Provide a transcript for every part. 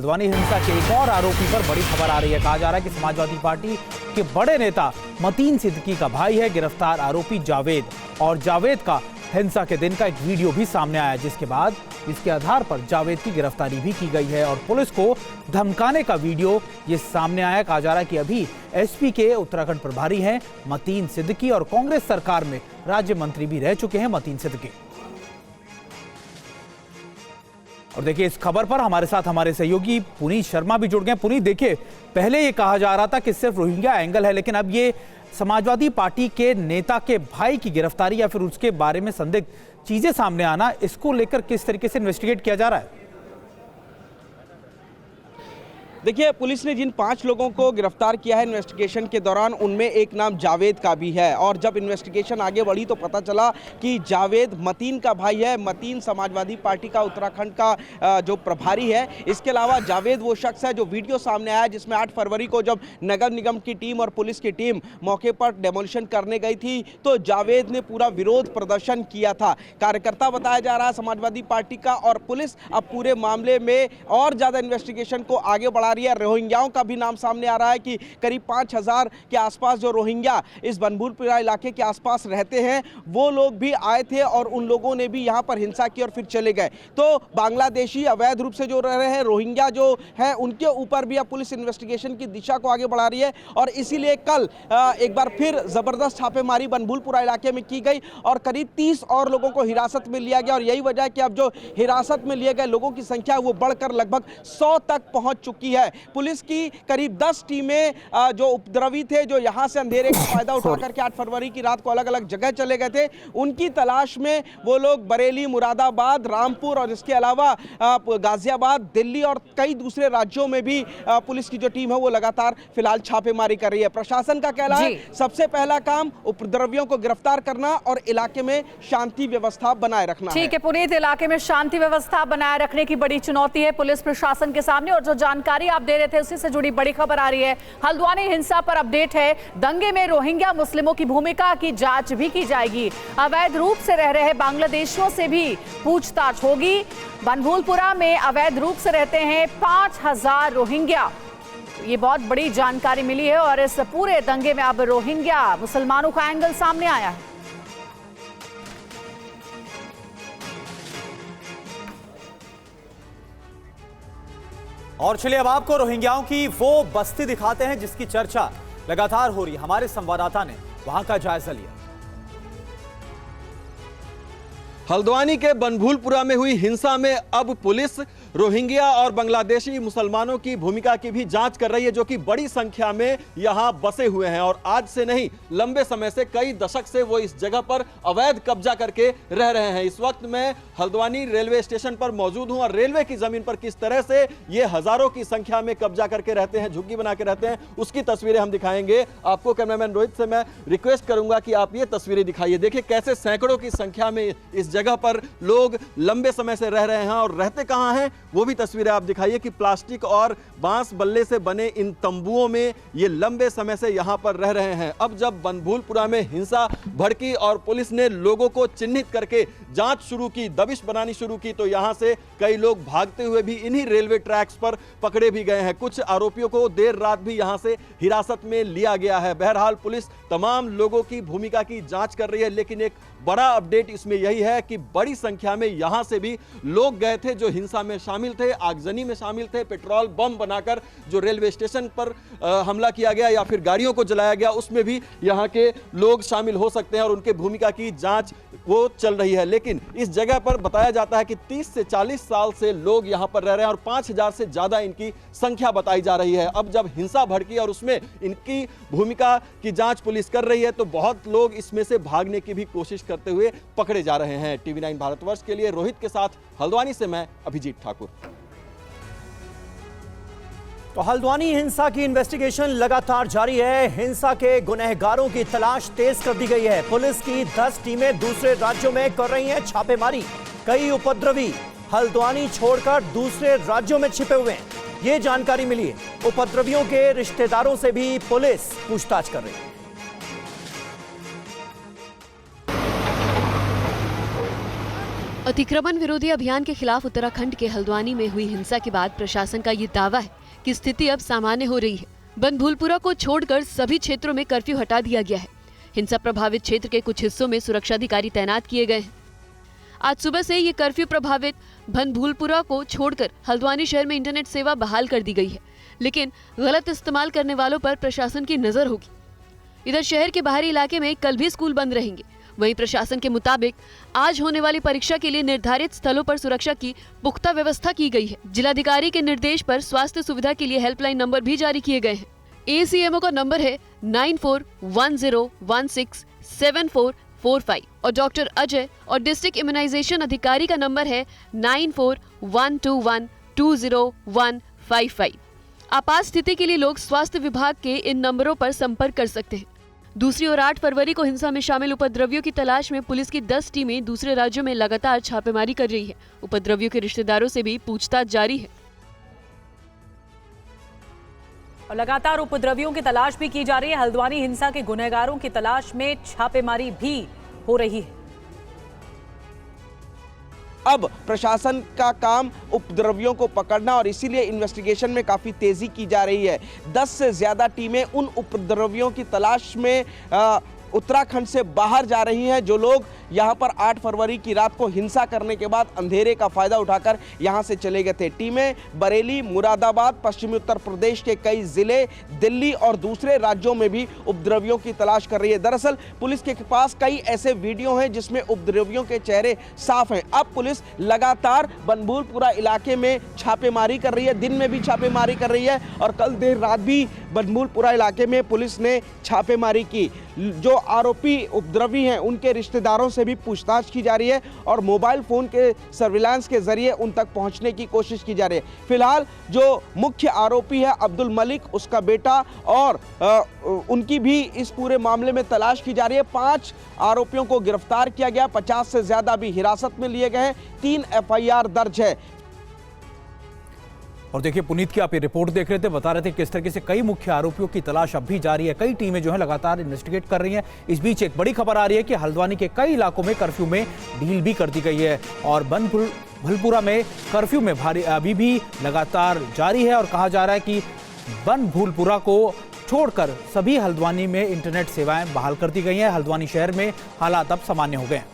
हल्द्वानी हिंसा के एक और आरोपी पर बड़ी खबर आ रही है। कहा जा रहा है कि समाजवादी पार्टी के बड़े नेता मतीन सिद्दीकी का भाई है गिरफ्तार आरोपी जावेद, और जावेद का हिंसा के दिन का एक वीडियो भी सामने आया, जिसके बाद इसके आधार पर जावेद की गिरफ्तारी भी की गई है और पुलिस को धमकाने का वीडियो ये सामने आया। कहा जा रहा है कि अभी एसपी के उत्तराखंड प्रभारी हैं मतीन सिद्दीकी और कांग्रेस सरकार में राज्य मंत्री भी रह चुके हैं मतीन सिद्दीकी। और देखिए, इस खबर पर हमारे साथ हमारे सहयोगी पुनीत शर्मा भी जुड़ गए। पुनीत, देखिए, पहले ये कहा जा रहा था कि सिर्फ रोहिंग्या एंगल है, लेकिन अब ये समाजवादी पार्टी के नेता के भाई की गिरफ्तारी या फिर उसके बारे में संदिग्ध चीजें सामने आना, इसको लेकर किस तरीके से इन्वेस्टिगेट किया जा रहा है? देखिए, पुलिस ने जिन 5 लोगों को गिरफ्तार किया है इन्वेस्टिगेशन के दौरान, उनमें एक नाम जावेद का भी है। और जब इन्वेस्टिगेशन आगे बढ़ी तो पता चला कि जावेद मतीन का भाई है। मतीन समाजवादी पार्टी का उत्तराखंड का जो प्रभारी है। इसके अलावा जावेद वो शख्स है जो वीडियो सामने आया जिसमें 8 फरवरी को जब नगर निगम की टीम और पुलिस की टीम मौके पर डेमोलिशन करने गई थी तो जावेद ने पूरा विरोध प्रदर्शन किया था। कार्यकर्ता बताया जा रहा है समाजवादी पार्टी का, और पुलिस अब पूरे मामले में और ज़्यादा इन्वेस्टिगेशन को आगे बढ़ा रही है। रोहिंग्याओं का भी नाम सामने आ रहा है कि करीब 5000 के आसपास जो रोहिंग्या इस बनभूलपुरा इलाके के आसपास रहते हैं, वो लोग भी आए थे और उन लोगों ने भी यहां पर हिंसा की और फिर चले गए। तो बांग्लादेशी अवैध रूप से जो रह रहे हैं रोहिंग्या जो है, उनके ऊपर भी अब पुलिस इन्वेस्टिगेशन की दिशा को आगे बढ़ा रही है। और इसीलिए कल एक बार फिर जबरदस्त छापेमारी बनभूलपुरा इलाके में की गई और करीब 30 और लोगों को हिरासत में लिया गया। और यही वजह है कि अब जो हिरासत में लिए गए लोगों की संख्या वो बढ़कर लगभग 100 तक पहुंच चुकी है। पुलिस की करीब 10 टीमें जो उपद्रवी थे, जो यहां से अंधेरे का फायदा उठा करके 8 फरवरी की रात को अलग अलग जगह चले गए थे, उनकी तलाश में वो लोग बरेली, मुरादाबाद, रामपुर और इसके अलावा गाजियाबाद, दिल्ली और कई दूसरे राज्यों में भी पुलिस की जो टीम है वो लगातार फिलहाल छापेमारी कर रही है। प्रशासन का कहना है सबसे पहला काम उपद्रवियों को गिरफ्तार करना और इलाके में शांति व्यवस्था बनाए रखना। ठीक है पुनीत, इलाके में शांति व्यवस्था बनाए रखने की बड़ी चुनौती है पुलिस प्रशासन के सामने। और जो जानकारी आप दे रहे थे उसी से जुड़ी बड़ी खबर आ रही है। हल्द्वानी हिंसा पर अपडेट है। दंगे में रोहिंग्या मुस्लिमों की भूमिका की जांच भी की जाएगी। अवैध रूप से रह रहे बांग्लादेशियों से भी पूछताछ होगी। बनभूलपुरा में अवैध रूप से रहते हैं 5000 रोहिंग्या। ये बहुत बड़ी जानकारी मिली है और इस पूरे दंगे में अब रोहिंग्या मुसलमानों का एंगल सामने आया है। और चलिए अब आपको रोहिंग्याओं की वो बस्ती दिखाते हैं जिसकी चर्चा लगातार हो रही है। हमारे संवाददाता ने वहां का जायजा लिया। हल्द्वानी के बनभूलपुरा में हुई हिंसा में अब पुलिस रोहिंग्या और बांग्लादेशी मुसलमानों की भूमिका की भी जांच कर रही है, जो कि बड़ी संख्या में यहां बसे हुए हैं और आज से नहीं लंबे समय से, कई दशक से वो इस जगह पर अवैध कब्जा करके रह रहे हैं। इस वक्त मैं हल्द्वानी रेलवे स्टेशन पर मौजूद हूं और रेलवे की जमीन पर किस तरह से ये हजारों की संख्या में कब्जा करके रहते हैं, झुग्गी बना के रहते हैं, उसकी तस्वीरें हम दिखाएंगे आपको। कैमरामैन रोहित से मैं रिक्वेस्ट करूंगा कि आप ये तस्वीरें दिखाइए। देखिए कैसे सैकड़ों की संख्या में इस जगह पर लोग लंबे समय से रह रहे हैं और रहते कहां हैं वो भी तस्वीरें आप दिखाइए कि प्लास्टिक और बांस बल्ले से बने इन तंबुओं में ये लंबे समय से यहां पर रह रहे हैं। अब जब बनभूलपुरा में हिंसा भड़की और पुलिस ने लोगों को चिन्हित करके जांच शुरू की, दबिश बनानी शुरू की, तो यहां से कई लोग भागते हुए भी इन्हीं रेलवे ट्रैक्स पर पकड़े भी गए हैं। कुछ आरोपियों को देर रात भी यहां से हिरासत में लिया गया है। बहरहाल पुलिस तमाम लोगों की भूमिका की जांच कर रही है, लेकिन एक बड़ा अपडेट इसमें यही है कि बड़ी संख्या में यहां से भी लोग गए थे जो हिंसा में शामिल थे, आगजनी में शामिल थे। पेट्रोल बम बनाकर जो रेलवे स्टेशन पर हमला किया गया या फिर गाड़ियों को जलाया गया, उसमें भी यहां के लोग शामिल हो सकते हैं और उनके भूमिका की जांच वो चल रही है। लेकिन इस जगह पर बताया जाता है कि 30 से 40 साल से लोग यहां पर रह रहे हैं और 5000 से ज्यादा इनकी संख्या बताई जा रही है। अब जब हिंसा भड़की और उसमें इनकी भूमिका की जांच पुलिस कर रही है तो बहुत लोग इसमें से भागने की भी कोशिश करते हुए पकड़े जा रहे हैं। TV9 भारतवर्ष के लिए रोहित के साथ हल्द्वानी से मैं अभिजीत ठाकुर। तो हल्द्वानी हिंसा की इन्वेस्टिगेशन लगातार जारी है। हिंसा के गुनहगारों की तलाश तेज कर दी गई है। पुलिस की 10 टीमें दूसरे राज्यों में कर रही हैं छापेमारी। कई उपद्रवी हल्द्वानी छोड़कर दूसरे राज्यों में छिपे हुए हैं, ये जानकारी मिली है। उपद्रवियों के रिश्तेदारों से भी पुलिस पूछताछ कर रही है। अतिक्रमण विरोधी अभियान के खिलाफ उत्तराखंड के हल्द्वानी में हुई हिंसा के बाद प्रशासन का ये दावा है कि स्थिति अब सामान्य हो रही है। बनभूलपुरा को छोड़कर सभी क्षेत्रों में कर्फ्यू हटा दिया गया है। हिंसा प्रभावित क्षेत्र के कुछ हिस्सों में सुरक्षा अधिकारी तैनात किए गए हैं। आज सुबह से ये कर्फ्यू प्रभावित बनभूलपुरा को छोड़कर हल्द्वानी शहर में इंटरनेट सेवा बहाल कर दी गई है, लेकिन गलत इस्तेमाल करने वालों पर प्रशासन की नजर होगी। इधर शहर के बाहरी इलाके में कल भी स्कूल बंद रहेंगे। वहीं प्रशासन के मुताबिक आज होने वाली परीक्षा के लिए निर्धारित स्थलों पर सुरक्षा की पुख्ता व्यवस्था की गई है। जिलाधिकारी के निर्देश पर स्वास्थ्य सुविधा के लिए हेल्पलाइन नंबर भी जारी किए गए हैं। ACMO का नंबर है 9410167445 और डॉक्टर अजय और डिस्ट्रिक्ट इम्यूनाइजेशन अधिकारी का नंबर है 9412120155। आपात स्थिति के लिए लोग स्वास्थ्य विभाग के इन नंबरों पर संपर्क कर सकते हैं। दूसरी ओर 8 फरवरी को हिंसा में शामिल उपद्रवियों की तलाश में पुलिस की 10 टीमें दूसरे राज्यों में लगातार छापेमारी कर रही है। उपद्रवियों के रिश्तेदारों से भी पूछताछ जारी है और लगातार उपद्रवियों की तलाश भी की जा रही है। हल्द्वानी हिंसा के गुनहगारों की तलाश में छापेमारी भी हो रही है। अब प्रशासन का काम उपद्रवियों को पकड़ना और इसीलिए इन्वेस्टिगेशन में काफ़ी तेज़ी की जा रही है। 10 से ज़्यादा टीमें उन उपद्रवियों की तलाश में उत्तराखंड से बाहर जा रही हैं जो लोग यहां पर 8 फरवरी की रात को हिंसा करने के बाद अंधेरे का फायदा उठाकर यहां से चले गए थे। टीमें बरेली, मुरादाबाद, पश्चिमी उत्तर प्रदेश के कई जिले, दिल्ली और दूसरे राज्यों में भी उपद्रवियों की तलाश कर रही है। दरअसल पुलिस के पास कई ऐसे वीडियो हैं जिसमें उपद्रवियों के चेहरे साफ हैं। अब पुलिस लगातार बनभूलपुरा इलाके में छापेमारी कर रही है, दिन में भी छापेमारी कर रही है और कल देर रात भी बनभूलपुरा इलाके में पुलिस ने छापेमारी की। जो आरोपी उपद्रवी हैं उनके रिश्तेदारों से भी पूछताछ की जा रही है और मोबाइल फोन के सर्विलांस के जरिए उन तक पहुंचने की कोशिश की जा रही है। फिलहाल जो मुख्य आरोपी है अब्दुल मलिक, उसका बेटा और उनकी भी इस पूरे मामले में तलाश की जा रही है। 5 आरोपियों को गिरफ्तार किया गया, 50 से ज्यादा भी हिरासत में लिए गए हैं, 3 FIR दर्ज है। और देखिए पुनीत की आप ये रिपोर्ट देख रहे थे, बता रहे थे किस तरीके से कई मुख्य आरोपियों की तलाश अब भी जारी है। कई टीमें जो है लगातार इन्वेस्टिगेट कर रही हैं। इस बीच एक बड़ी खबर आ रही है कि हल्द्वानी के कई इलाकों में कर्फ्यू में ढील भी कर दी गई है और बनभूलपुरा में कर्फ्यू में भारी अभी भी लगातार जारी है और कहा जा रहा है कि बनभूलपुरा को छोड़कर सभी हल्द्वानी में इंटरनेट सेवाएं बहाल कर दी गई हैं। हल्द्वानी शहर में हालात अब सामान्य हो गए हैं।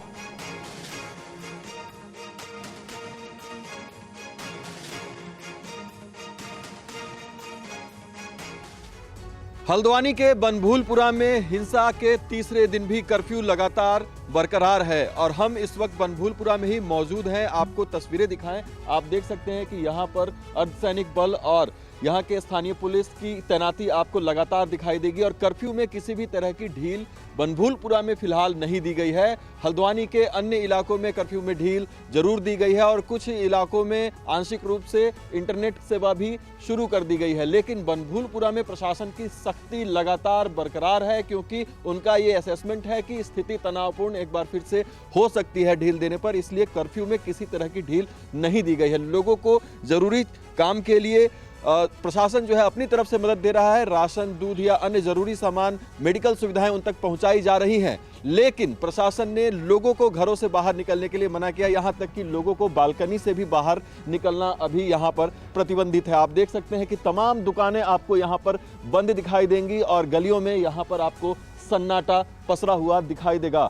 हल्द्वानी के बनभूलपुरा में हिंसा के तीसरे दिन भी कर्फ्यू लगातार बरकरार है और हम इस वक्त बनभूलपुरा में ही मौजूद हैं। आपको तस्वीरें दिखाएं। आप देख सकते हैं कि यहाँ पर अर्धसैनिक बल और यहाँ के स्थानीय पुलिस की तैनाती आपको लगातार दिखाई देगी और कर्फ्यू में किसी भी तरह की ढील बनभूलपुरा में फिलहाल नहीं दी गई है। हल्द्वानी के अन्य इलाकों में कर्फ्यू में ढील जरूर दी गई है और कुछ इलाकों में आंशिक रूप से इंटरनेट सेवा भी शुरू कर दी गई है, लेकिन बनभूलपुरा में प्रशासन की सख्ती लगातार बरकरार है क्योंकि उनका ये असेसमेंट है कि स्थिति तनावपूर्ण एक बार फिर से हो सकती है ढील देने पर, इसलिए कर्फ्यू में किसी तरह की ढील नहीं दी गई है। लोगों को जरूरी काम के लिए प्रशासन जो है अपनी तरफ से मदद दे रहा है। राशन, दूध या अन्य जरूरी सामान, मेडिकल सुविधाएं उन तक पहुंचाई जा रही हैं, लेकिन प्रशासन ने लोगों को घरों से बाहर निकलने के लिए मना किया। यहां तक कि लोगों को बालकनी से भी बाहर निकलना अभी यहां पर प्रतिबंधित है। आप देख सकते हैं कि तमाम दुकानें आपको यहां पर बंद दिखाई देंगी और गलियों में यहां पर आपको सन्नाटा पसरा हुआ दिखाई देगा।